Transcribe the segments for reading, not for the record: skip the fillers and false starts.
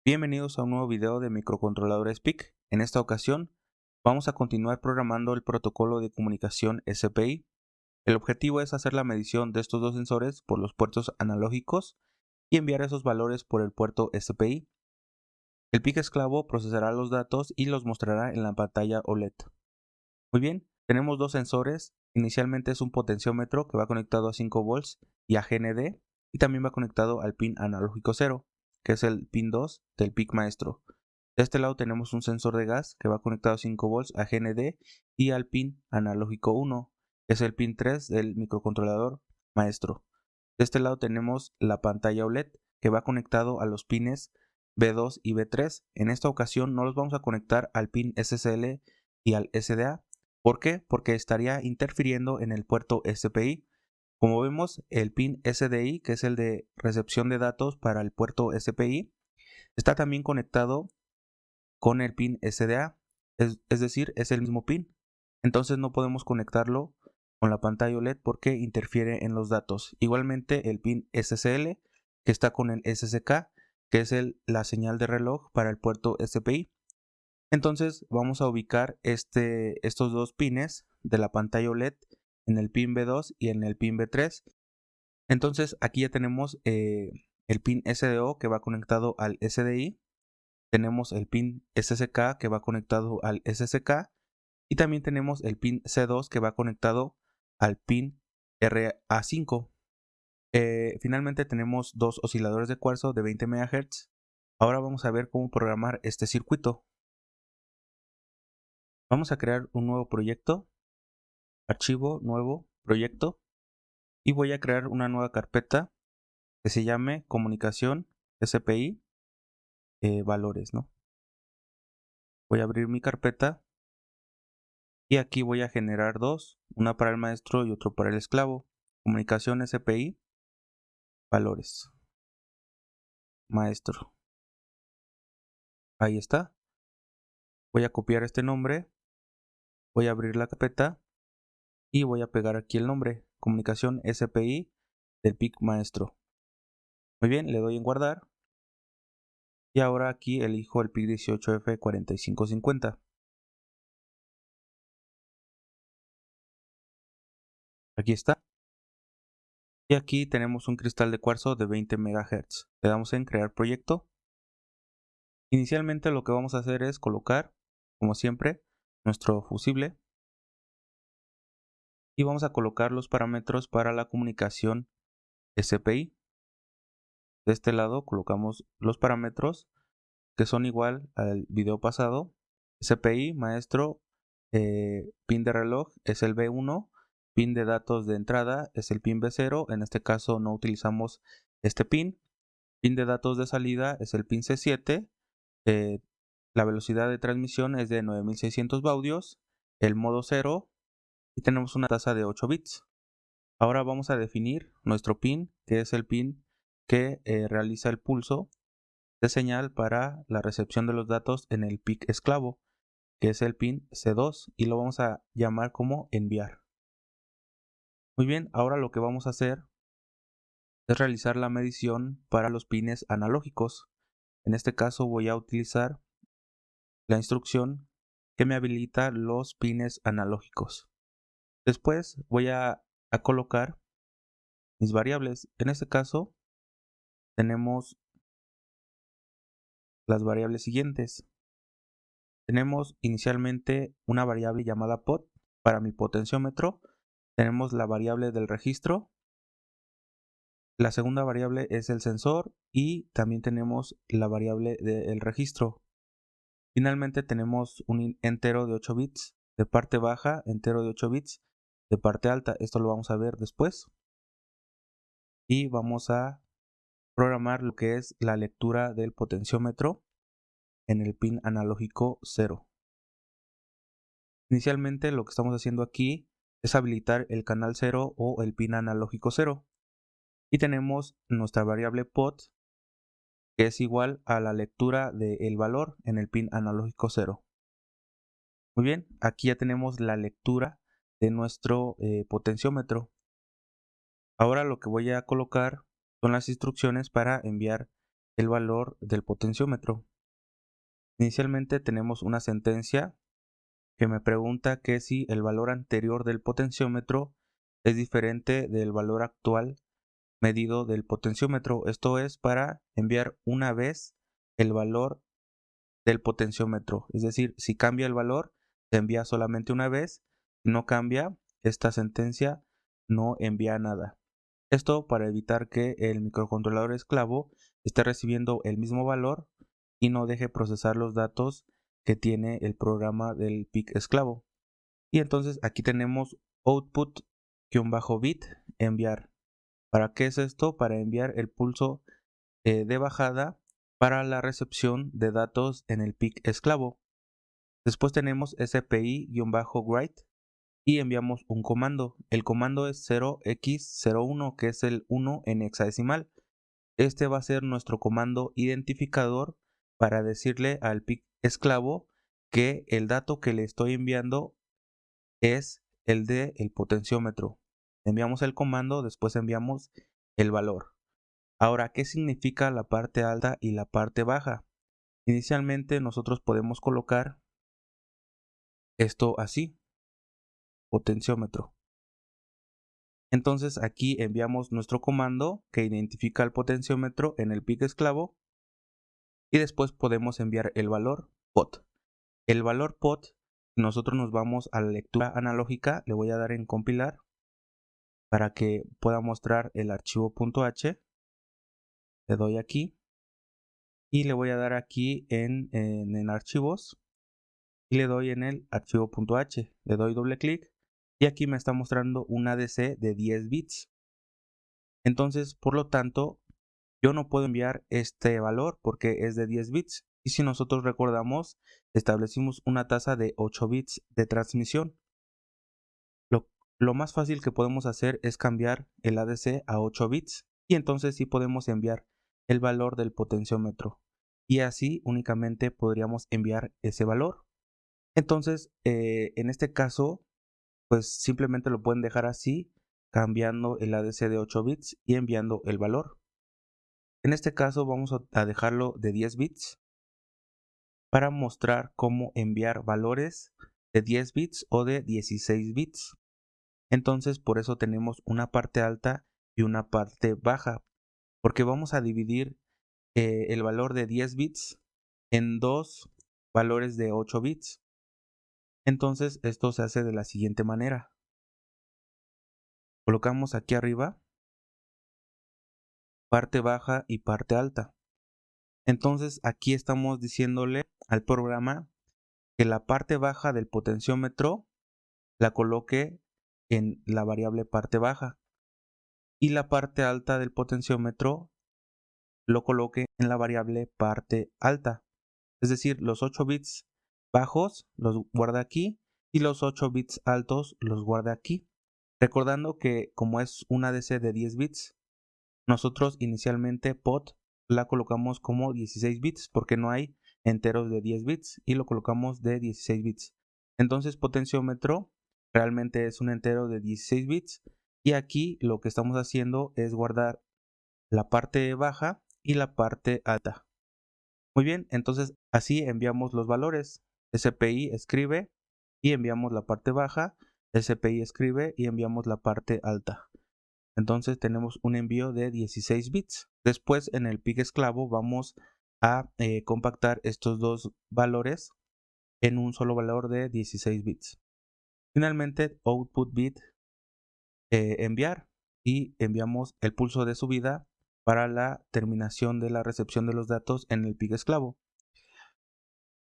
Bienvenidos a un nuevo video de microcontroladores PIC. En esta ocasión vamos a continuar programando el protocolo de comunicación SPI. El objetivo es hacer la medición de estos dos sensores por los puertos analógicos y enviar esos valores por el puerto SPI. El PIC esclavo procesará los datos y los mostrará en la pantalla OLED. Muy bien, tenemos dos sensores. Inicialmente es un potenciómetro que va conectado a 5 volts y a GND, y también va conectado al pin analógico 0, que es el pin 2 del PIC maestro. De este lado tenemos un sensor de gas que va conectado a 5 volts a GND y al pin analógico 1, que es el pin 3 del microcontrolador maestro. De este lado tenemos la pantalla OLED que va conectado a los pines B2 y B3. En esta ocasión no los vamos a conectar al pin SSL y al SDA. ¿Por qué? Porque estaría interfiriendo en el puerto SPI. Como vemos, el pin SDI, que es el de recepción de datos para el puerto SPI, está también conectado con el pin SDA, es decir, es el mismo pin. Entonces no podemos conectarlo con la pantalla OLED porque interfiere en los datos. Igualmente el pin SSL, que está con el SSK, que es la señal de reloj para el puerto SPI. Entonces vamos a ubicar estos dos pines de la pantalla OLED en el pin B2 y en el pin B3. Entonces aquí ya tenemos el pin SDO que va conectado al SDI. Tenemos el pin SSK que va conectado al SSK y también tenemos el pin C2 que va conectado al pin RA5. Finalmente tenemos dos osciladores de cuarzo de 20 MHz. Ahora vamos a ver cómo programar este circuito. Vamos a crear un nuevo proyecto, archivo, nuevo, proyecto, y voy a crear una nueva carpeta que se llame comunicación SPI valores, ¿no? Voy a abrir mi carpeta y aquí voy a generar dos, una para el maestro y otro para el esclavo. Comunicación SPI valores, maestro. Ahí está. Voy a copiar este nombre, voy a abrir la carpeta y voy a pegar aquí el nombre, comunicación SPI del PIC maestro. Muy bien, le doy en guardar. Y ahora aquí elijo el PIC 18F4550. Aquí está. Y aquí tenemos un cristal de cuarzo de 20 MHz. Le damos en crear proyecto. Inicialmente lo que vamos a hacer es colocar, como siempre, nuestro fusible. Y vamos a colocar los parámetros para la comunicación SPI. De este lado colocamos los parámetros que son igual al video pasado. SPI, maestro, pin de reloj es el B1, pin de datos de entrada es el pin B0, en este caso no utilizamos este pin de datos de salida es el pin C7, la velocidad de transmisión es de 9600 baudios, el modo 0 y tenemos una tasa de 8 bits. Ahora vamos a definir nuestro pin, que es el pin que realiza el pulso de señal para la recepción de los datos en el PIC esclavo, que es el pin C2, y lo vamos a llamar como enviar. Muy bien, ahora lo que vamos a hacer es realizar la medición para los pines analógicos. En este caso voy a utilizar la instrucción que me habilita los pines analógicos. Después voy a colocar mis variables. En este caso tenemos las variables siguientes. Tenemos inicialmente una variable llamada pot para mi potenciómetro. Tenemos la variable del registro. La segunda variable es el sensor y también tenemos la variable del registro. Finalmente tenemos un entero de 8 bits de parte baja, entero de 8 bits de parte alta. Esto lo vamos a ver después. Y vamos a programar lo que es la lectura del potenciómetro en el pin analógico 0. Inicialmente lo que estamos haciendo aquí es habilitar el canal 0 o el pin analógico 0. Y tenemos nuestra variable pot, que es igual a la lectura del valor en el pin analógico 0. Muy bien, aquí ya tenemos la lectura de nuestro potenciómetro. Ahora lo que voy a colocar son las instrucciones para enviar el valor del potenciómetro. Inicialmente tenemos una sentencia que me pregunta que si el valor anterior del potenciómetro es diferente del valor actual medido del potenciómetro. Esto es para enviar una vez el valor del potenciómetro. Es decir, si cambia el valor, se envía solamente una vez. Si no cambia, esta sentencia no envía nada. Esto para evitar que el microcontrolador esclavo esté recibiendo el mismo valor y no deje procesar los datos que tiene el programa del PIC esclavo. Y entonces aquí tenemos output-bit enviar. ¿Para qué es esto? Para enviar el pulso de bajada para la recepción de datos en el PIC esclavo. Después tenemos SPI-write y enviamos un comando. El comando es 0x01, que es el 1 en hexadecimal. Este va a ser nuestro comando identificador para decirle al PIC esclavo que el dato que le estoy enviando es el del potenciómetro. Enviamos el comando, después enviamos el valor. Ahora, ¿qué significa la parte alta y la parte baja? Inicialmente nosotros podemos colocar esto así, potenciómetro. Entonces aquí enviamos nuestro comando que identifica el potenciómetro en el PIC esclavo y después podemos enviar el valor pot. El valor pot, nosotros nos vamos a la lectura analógica, le voy a dar en compilar para que pueda mostrar el archivo .h. Le doy aquí y le voy a dar aquí en archivos y le doy en el archivo .h. Le doy doble clic y aquí me está mostrando un ADC de 10 bits. Entonces, por lo tanto, yo no puedo enviar este valor porque es de 10 bits. Y si nosotros recordamos, establecimos una tasa de 8 bits de transmisión. Lo más fácil que podemos hacer es cambiar el ADC a 8 bits y entonces sí podemos enviar el valor del potenciómetro. Y así únicamente podríamos enviar ese valor. Entonces, en este caso, pues simplemente lo pueden dejar así, cambiando el ADC de 8 bits y enviando el valor. En este caso vamos a dejarlo de 10 bits para mostrar cómo enviar valores de 10 bits o de 16 bits. Entonces por eso tenemos una parte alta y una parte baja, porque vamos a dividir el valor de 10 bits en dos valores de 8 bits. Entonces esto se hace de la siguiente manera. Colocamos aquí arriba parte baja y parte alta. Entonces aquí estamos diciéndole al programa que la parte baja del potenciómetro la coloque en la variable parte baja y la parte alta del potenciómetro lo coloque en la variable parte alta. Es decir, los 8 bits bajos los guarda aquí y los 8 bits altos los guarda aquí. Recordando que como es un ADC de 10 bits, nosotros inicialmente pot la colocamos como 16 bits porque no hay enteros de 10 bits y lo colocamos de 16 bits. Entonces potenciómetro realmente es un entero de 16 bits y aquí lo que estamos haciendo es guardar la parte baja y la parte alta. Muy bien, entonces así enviamos los valores. SPI escribe y enviamos la parte baja, SPI escribe y enviamos la parte alta. Entonces tenemos un envío de 16 bits. Después en el PIC esclavo vamos a compactar estos dos valores en un solo valor de 16 bits. Finalmente output bit enviar y enviamos el pulso de subida para la terminación de la recepción de los datos en el PIC esclavo.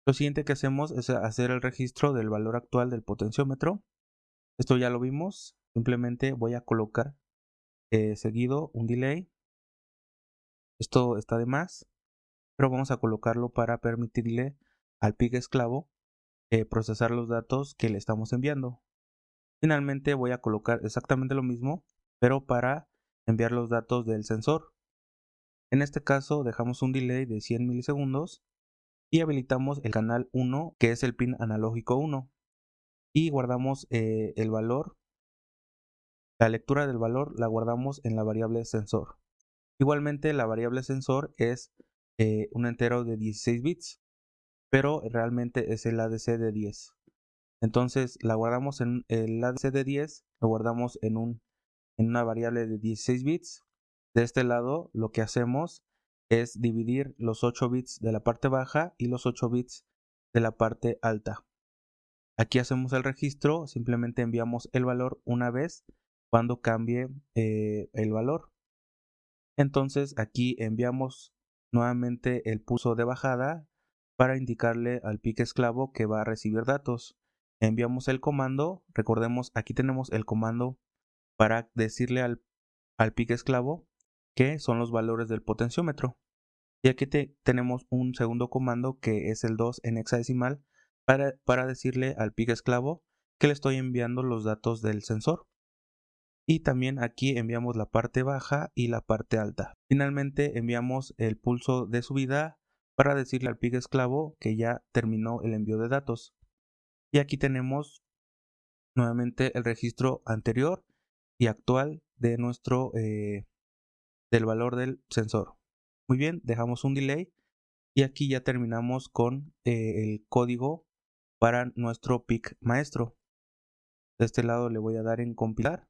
Lo siguiente que hacemos es hacer el registro del valor actual del potenciómetro. Esto ya lo vimos. Simplemente voy a colocar seguido un delay. Esto está de más, pero vamos a colocarlo para permitirle al PIC esclavo procesar los datos que le estamos enviando. Finalmente voy a colocar exactamente lo mismo, pero para enviar los datos del sensor. En este caso dejamos un delay de 100 milisegundos y habilitamos el canal 1, que es el pin analógico 1, y guardamos el valor. La lectura del valor la guardamos en la variable sensor. Igualmente la variable sensor es un entero de 16 bits, pero realmente es el ADC de 10. Entonces la guardamos en el ADC de 10, lo guardamos en una variable de 16 bits. De este lado lo que hacemos es dividir los 8 bits de la parte baja y los 8 bits de la parte alta. Aquí hacemos el registro, simplemente enviamos el valor una vez cuando cambie el valor. Entonces aquí enviamos nuevamente el pulso de bajada para indicarle al PIC esclavo que va a recibir datos. Enviamos el comando, recordemos aquí tenemos el comando para decirle al PIC esclavo que son los valores del potenciómetro. Y aquí tenemos un segundo comando que es el 2 en hexadecimal para decirle al PIC esclavo que le estoy enviando los datos del sensor. Y también aquí enviamos la parte baja y la parte alta. Finalmente enviamos el pulso de subida para decirle al PIC esclavo que ya terminó el envío de datos. Y aquí tenemos nuevamente el registro anterior y actual de del valor del sensor. Muy bien, dejamos un delay y aquí ya terminamos con el código para nuestro PIC maestro. De este lado le voy a dar en compilar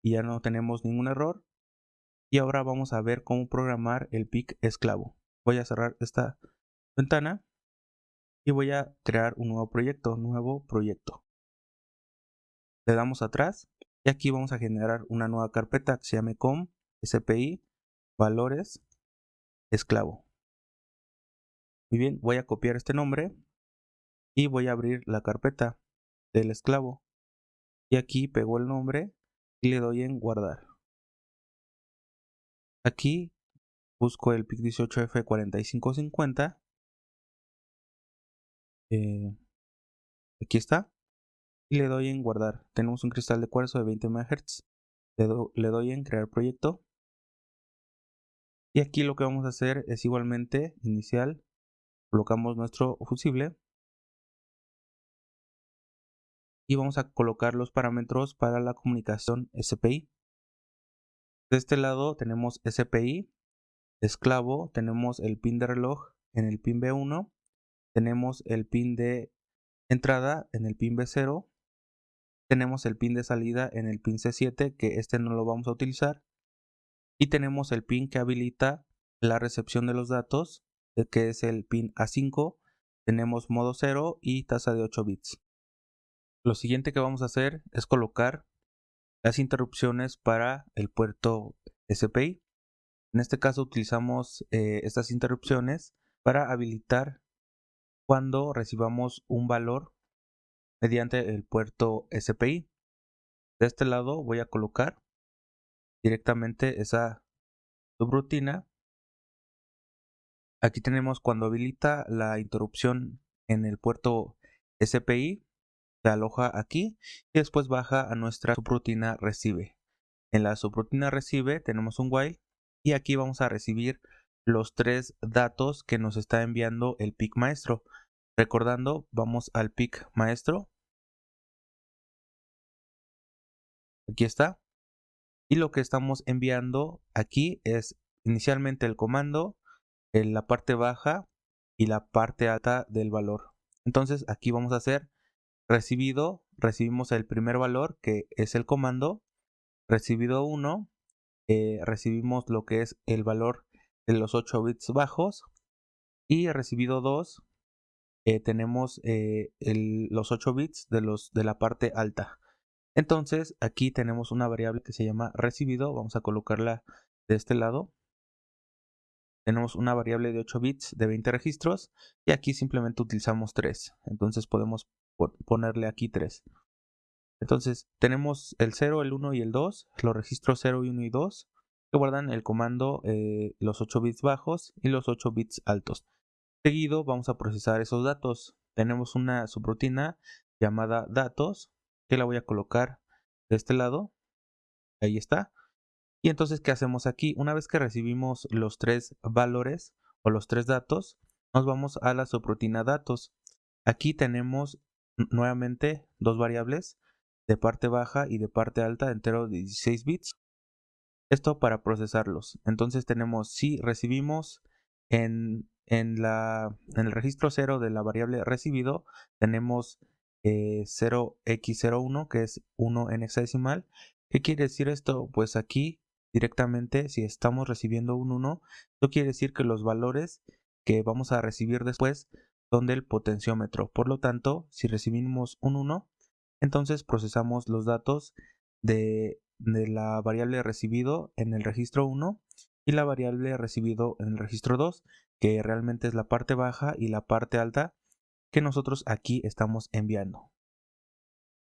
y ya no tenemos ningún error. Y ahora vamos a ver cómo programar el PIC esclavo. Voy a cerrar esta ventana y voy a crear un nuevo proyecto. Le damos atrás y aquí vamos a generar una nueva carpeta que se llame com spi valores esclavo. Muy bien, voy a copiar este nombre y voy a abrir la carpeta del esclavo. Y aquí pego el nombre y le doy en guardar. Aquí busco el PIC 18F4550. Aquí está. Y le doy en guardar. Tenemos un cristal de cuarzo de 20 MHz. Le doy en crear proyecto. Y aquí lo que vamos a hacer es igualmente inicial. Colocamos nuestro fusible. Y vamos a colocar los parámetros para la comunicación SPI. De este lado tenemos SPI. Esclavo, tenemos el pin de reloj en el pin B1. Tenemos el pin de entrada en el pin B0. Tenemos el pin de salida en el pin C7, que este no lo vamos a utilizar. Y tenemos el pin que habilita la recepción de los datos, que es el pin A5. Tenemos modo 0 y tasa de 8 bits. Lo siguiente que vamos a hacer es colocar las interrupciones para el puerto SPI. En este caso utilizamos estas interrupciones para habilitar cuando recibamos un valor mediante el puerto SPI. De este lado voy a colocar directamente esa subrutina. Aquí tenemos cuando habilita la interrupción en el puerto SPI, se aloja aquí y después baja a nuestra subrutina recibe. En la subrutina recibe tenemos un while y aquí vamos a recibir los 3 datos que nos está enviando el PIC maestro. Recordando, vamos al PIC maestro. Aquí está. Y lo que estamos enviando aquí es inicialmente el comando, en la parte baja y la parte alta del valor. Entonces aquí vamos a hacer recibido, recibimos el primer valor que es el comando, recibido 1, recibimos lo que es el valor de los 8 bits bajos y recibido 2 tenemos los 8 bits de la parte alta. Entonces aquí tenemos una variable que se llama recibido, vamos a colocarla de este lado. Tenemos una variable de 8 bits de 20 registros y aquí simplemente utilizamos 3. Entonces podemos ponerle aquí 3. Entonces tenemos el 0, el 1 y el 2, los registros 0, 1 y 2 que guardan el comando los 8 bits bajos y los 8 bits altos. Seguido vamos a procesar esos datos. Tenemos una subrutina llamada datos que la voy a colocar de este lado. Ahí está. Y entonces, ¿qué hacemos aquí? Una vez que recibimos los 3 valores o los 3 datos, nos vamos a la subrutina datos. Aquí tenemos nuevamente 2 variables de parte baja y de parte alta entero de 16 bits. Esto para procesarlos. Entonces tenemos si recibimos En el registro 0 de la variable recibido tenemos 0x01, que es 1 en hexadecimal. ¿Qué quiere decir esto? Pues aquí directamente, si estamos recibiendo un 1, esto quiere decir que los valores que vamos a recibir después son del potenciómetro. Por lo tanto, si recibimos un 1, entonces procesamos los datos de la variable recibido en el registro 1 y la variable recibido en el registro 2, que realmente es la parte baja y la parte alta que nosotros aquí estamos enviando.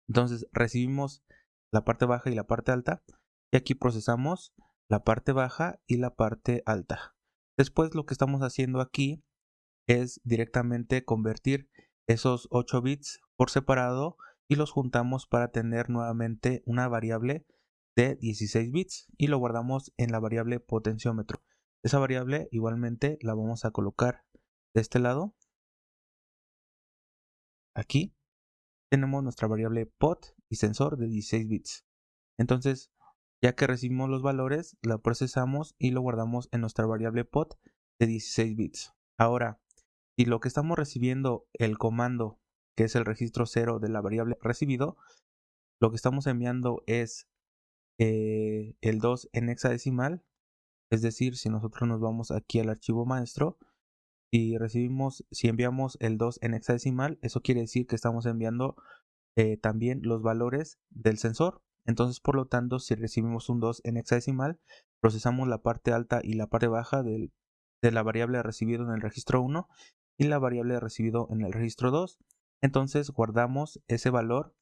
Entonces recibimos la parte baja y la parte alta y aquí procesamos la parte baja y la parte alta. Después lo que estamos haciendo aquí es directamente convertir esos 8 bits por separado y los juntamos para tener nuevamente una variable de 16 bits y lo guardamos en la variable potenciómetro. Esa variable igualmente la vamos a colocar de este lado. Aquí tenemos nuestra variable pot y sensor de 16 bits. Entonces, ya que recibimos los valores, la procesamos y lo guardamos en nuestra variable pot de 16 bits. Ahora, si lo que estamos recibiendo, el comando, que es el registro 0 de la variable recibido, lo que estamos enviando es el 2 en hexadecimal, es decir, si nosotros nos vamos aquí al archivo maestro y si enviamos el 2 en hexadecimal, eso quiere decir que estamos enviando también los valores del sensor. Entonces, por lo tanto, si recibimos un 2 en hexadecimal, procesamos la parte alta y la parte baja de la variable recibido en el registro 1 y la variable recibido en el registro 2. Entonces, guardamos ese valor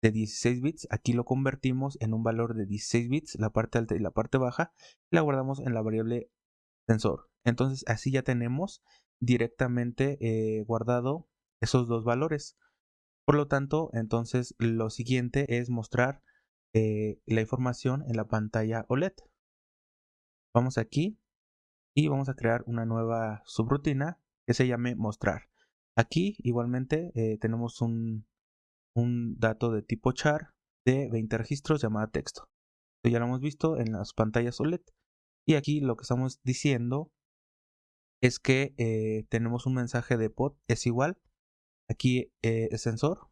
de 16 bits, aquí lo convertimos en un valor de 16 bits, la parte alta y la parte baja, y la guardamos en la variable sensor. Entonces, así ya tenemos directamente guardado esos dos valores. Por lo tanto, entonces lo siguiente es mostrar la información en la pantalla OLED. Vamos aquí y vamos a crear una nueva subrutina que se llame mostrar. Aquí igualmente tenemos un dato de tipo char de 20 registros llamada texto. Esto ya lo hemos visto en las pantallas OLED. Y aquí lo que estamos diciendo es que tenemos un mensaje de pod es igual. Aquí es sensor.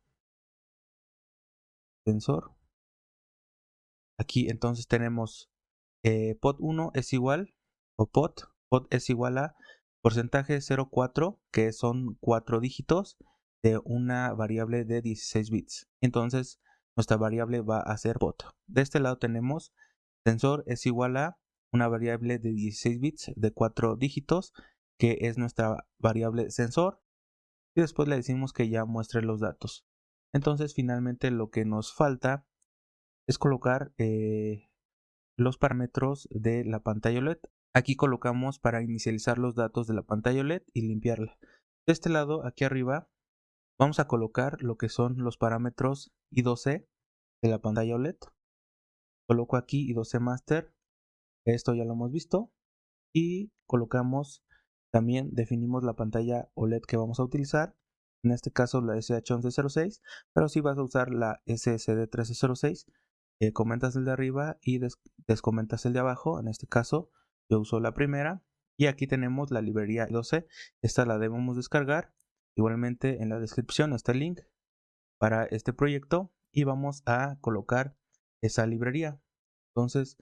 Aquí entonces tenemos pod 1 es igual, o pod es igual a porcentaje 0,4, que son 4 dígitos de una variable de 16 bits. Entonces nuestra variable va a ser pod. De este lado tenemos sensor es igual a una variable de 16 bits de 4 dígitos, que es nuestra variable sensor, y después le decimos que ya muestre los datos. Entonces finalmente lo que nos falta es colocar los parámetros de la pantalla OLED. Aquí colocamos para inicializar los datos de la pantalla OLED y limpiarla. De este lado, aquí arriba, vamos a colocar lo que son los parámetros I2C de la pantalla OLED. Coloco aquí I2C Master, esto ya lo hemos visto, y colocamos, también definimos la pantalla OLED que vamos a utilizar, en este caso la SH1106, pero si vas a usar la SSD1306, comentas el de arriba y descomentas el de abajo. En este caso yo uso la primera y aquí tenemos la librería 12. Esta la debemos descargar. Igualmente en la descripción está el link para este proyecto y vamos a colocar esa librería. Entonces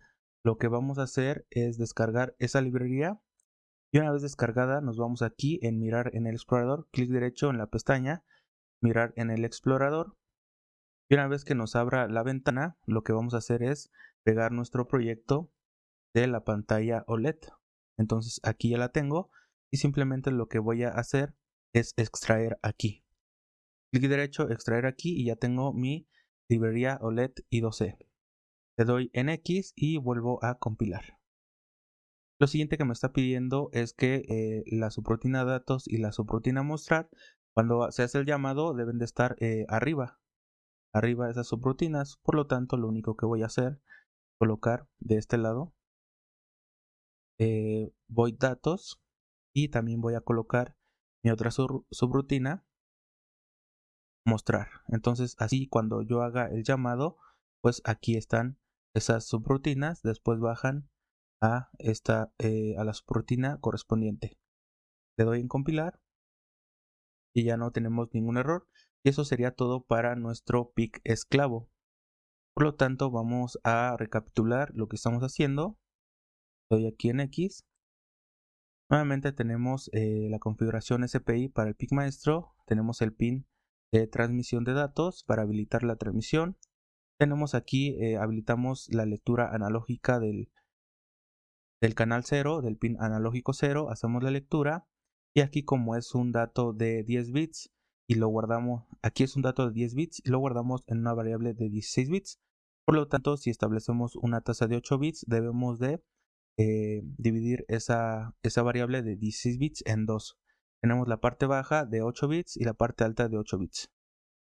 lo que vamos a hacer es descargar esa librería y una vez descargada nos vamos aquí en mirar en el explorador, clic derecho en la pestaña, mirar en el explorador. Y una vez que nos abra la ventana, lo que vamos a hacer es pegar nuestro proyecto de la pantalla OLED. Entonces aquí ya la tengo y simplemente lo que voy a hacer es extraer aquí. Clic derecho, extraer aquí y ya tengo mi librería OLED I2C. Le doy en X y vuelvo a compilar. Lo siguiente que me está pidiendo es que la subrutina datos y la subrutina mostrar, cuando se hace el llamado, deben de estar arriba de esas subrutinas. Por lo tanto, lo único que voy a hacer es colocar de este lado void datos y también voy a colocar mi otra subrutina mostrar. Entonces así cuando yo haga el llamado, pues aquí están esas subrutinas, después bajan a la subrutina correspondiente. le doy en compilar y ya no tenemos ningún error. Y eso sería todo para nuestro PIC esclavo. Por lo tanto, vamos a recapitular lo que estamos haciendo. Estoy aquí en X. Nuevamente tenemos la configuración SPI para el PIC maestro. Tenemos el pin de transmisión de datos para habilitar la transmisión. Tenemos aquí, habilitamos la lectura analógica del canal 0, del pin analógico 0, hacemos la lectura. Y aquí, como es un dato de 10 bits y lo guardamos, aquí es un dato de 10 bits y lo guardamos en una variable de 16 bits. Por lo tanto, si establecemos una tasa de 8 bits, debemos de dividir esa variable de 16 bits en dos. Tenemos la parte baja de 8 bits y la parte alta de 8 bits.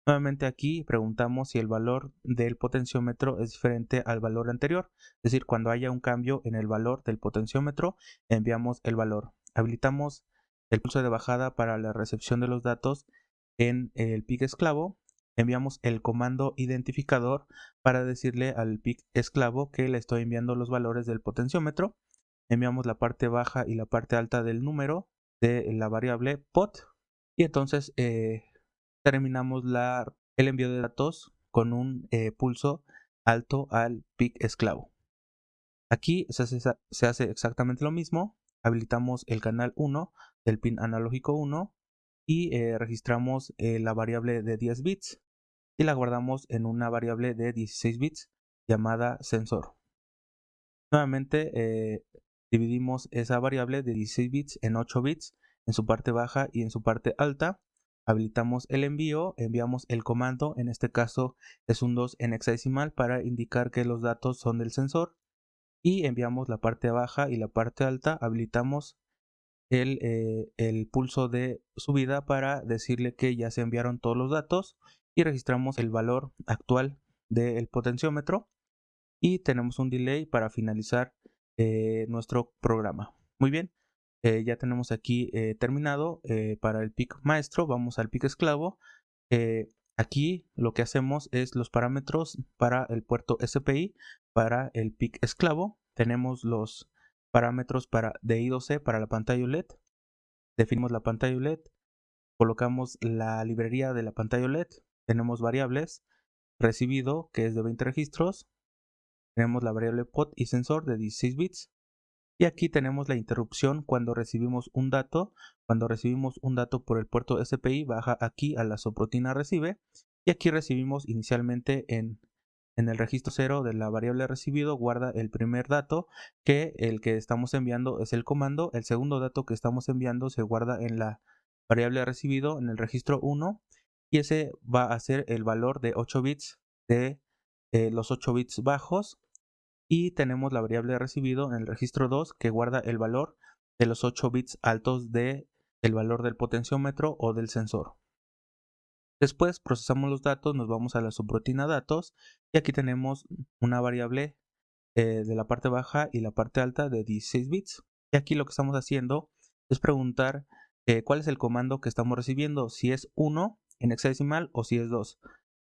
Nuevamente aquí preguntamos si el valor del potenciómetro es diferente al valor anterior, es decir, cuando haya un cambio en el valor del potenciómetro, enviamos el valor. Habilitamos el pulso de bajada para la recepción de los datos en el PIC esclavo. Enviamos el comando identificador para decirle al PIC esclavo que le estoy enviando los valores del potenciómetro. Enviamos la parte baja y la parte alta del número de la variable pot y entonces terminamos el envío de datos con un pulso alto al PIC esclavo. Aquí se hace exactamente lo mismo. Habilitamos el canal 1 del pin analógico 1 y registramos la variable de 10 bits y la guardamos en una variable de 16 bits llamada sensor. Nuevamente dividimos esa variable de 16 bits en 8 bits en su parte baja y en su parte alta. Habilitamos el envío, enviamos el comando, en este caso es un 2 en hexadecimal para indicar que los datos son del sensor, y enviamos la parte baja y la parte alta. Habilitamos el pulso de subida para decirle que ya se enviaron todos los datos y registramos el valor actual del potenciómetro y tenemos un delay para finalizar nuestro programa. Muy bien. Ya tenemos aquí terminado para el PIC maestro. Vamos al PIC esclavo. Aquí lo que hacemos es los parámetros para el puerto SPI. Para el PIC esclavo tenemos los parámetros de I2C para la pantalla OLED. Definimos la pantalla OLED, colocamos la librería de la pantalla OLED, tenemos variables, recibido que es de 20 registros, tenemos la variable pot y sensor de 16 bits. Y aquí tenemos la interrupción cuando recibimos un dato. Cuando recibimos un dato por el puerto SPI, baja aquí a la subrutina recibe. Y aquí recibimos inicialmente en el registro 0 de la variable recibido, guarda el primer dato, que el que estamos enviando es el comando. El segundo dato que estamos enviando se guarda en la variable recibido en el registro 1. Y ese va a ser el valor de 8 bits de los 8 bits bajos. Y tenemos la variable recibido en el registro 2 que guarda el valor de los 8 bits altos del valor del potenciómetro o del sensor. Después procesamos los datos, nos vamos a la subrutina datos y aquí tenemos una variable de la parte baja y la parte alta de 16 bits. Y aquí lo que estamos haciendo es preguntar cuál es el comando que estamos recibiendo, si es 1 en hexadecimal o si es 2.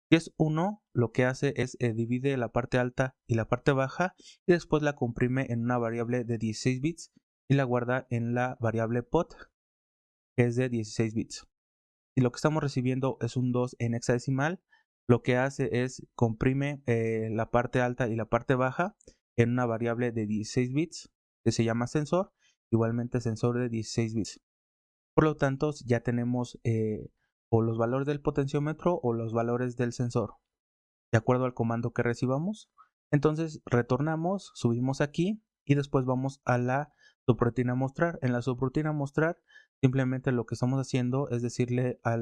Si es 1, lo que hace es divide la parte alta y la parte baja y después la comprime en una variable de 16 bits y la guarda en la variable pot, que es de 16 bits. Si lo que estamos recibiendo es un 2 en hexadecimal, lo que hace es comprime la parte alta y la parte baja en una variable de 16 bits que se llama sensor, igualmente sensor de 16 bits. Por lo tanto, ya tenemos o los valores del potenciómetro o los valores del sensor, de acuerdo al comando que recibamos. Entonces retornamos, subimos aquí y después vamos a la subrutina mostrar. En la subrutina mostrar simplemente lo que estamos haciendo es decirle a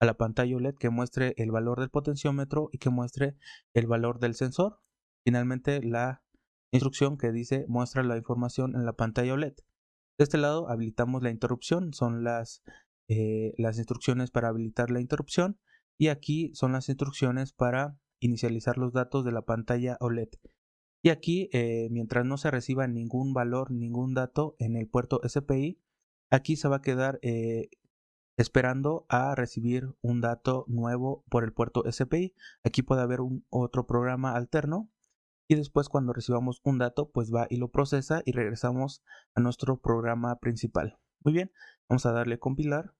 la pantalla OLED que muestre el valor del potenciómetro y que muestre el valor del sensor. Finalmente la instrucción que dice muestra la información en la pantalla OLED. De este lado habilitamos la interrupción, son las instrucciones para habilitar la interrupción, y aquí son las instrucciones para inicializar los datos de la pantalla OLED. Y aquí, mientras no se reciba ningún valor, ningún dato en el puerto SPI, aquí se va a quedar esperando a recibir un dato nuevo por el puerto SPI. Aquí puede haber otro programa alterno. Y después, cuando recibamos un dato, pues va y lo procesa y regresamos a nuestro programa principal. Muy bien, vamos a darle compilar.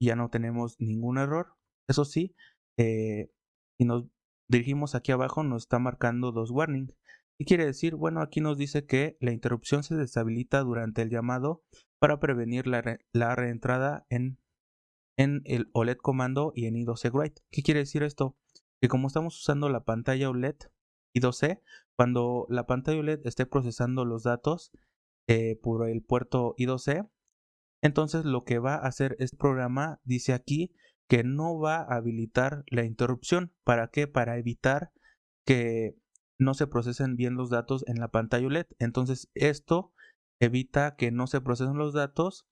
Ya no tenemos ningún error. Eso sí, si nos dirigimos aquí abajo nos está marcando dos warnings. ¿Qué quiere decir? Bueno, aquí nos dice que la interrupción se deshabilita durante el llamado para prevenir la reentrada en el OLED comando y en I2C write. ¿Qué quiere decir esto? Que como estamos usando la pantalla OLED I2C, cuando la pantalla OLED esté procesando los datos por el puerto I2C, entonces lo que va a hacer este programa dice aquí que no va a habilitar la interrupción. ¿Para qué? Para evitar que no se procesen bien los datos en la pantalla OLED. Entonces esto evita que no se procesen los datos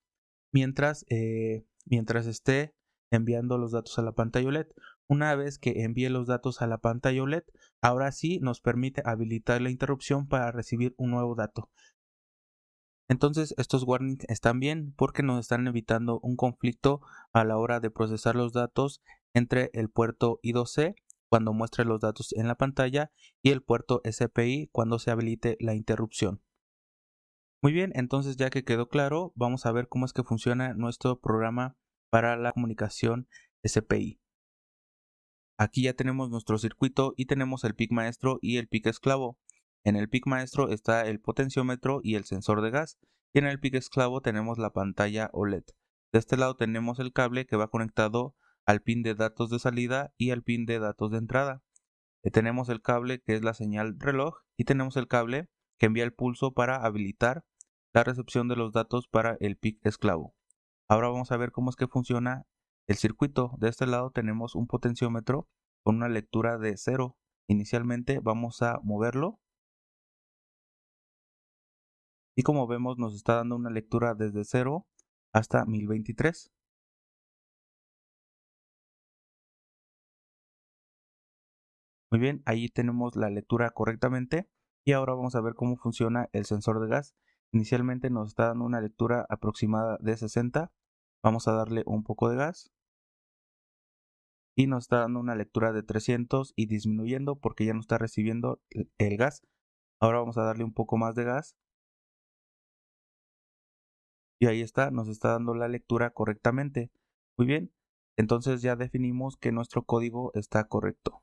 mientras esté enviando los datos a la pantalla OLED. Una vez que envíe los datos a la pantalla OLED, ahora sí nos permite habilitar la interrupción para recibir un nuevo dato. Entonces estos warnings están bien porque nos están evitando un conflicto a la hora de procesar los datos entre el puerto I2C cuando muestre los datos en la pantalla y el puerto SPI cuando se habilite la interrupción. Muy bien, entonces ya que quedó claro, vamos a ver cómo es que funciona nuestro programa para la comunicación SPI. Aquí ya tenemos nuestro circuito y tenemos el PIC maestro y el PIC esclavo. En el PIC maestro está el potenciómetro y el sensor de gas, y en el PIC esclavo tenemos la pantalla OLED. De este lado tenemos el cable que va conectado al pin de datos de salida y al pin de datos de entrada. Tenemos el cable que es la señal reloj y tenemos el cable que envía el pulso para habilitar la recepción de los datos para el PIC esclavo. Ahora vamos a ver cómo es que funciona el circuito. De este lado tenemos un potenciómetro con una lectura de 0. Inicialmente vamos a moverlo y como vemos nos está dando una lectura desde 0 hasta 1023. Muy bien, ahí tenemos la lectura correctamente y ahora vamos a ver cómo funciona el sensor de gas. Inicialmente nos está dando una lectura aproximada de 60. Vamos a darle un poco de gas y nos está dando una lectura de 300 y disminuyendo porque ya no está recibiendo el gas. Ahora vamos a darle un poco más de gas y ahí está, nos está dando la lectura correctamente. Muy bien, entonces ya definimos que nuestro código está correcto.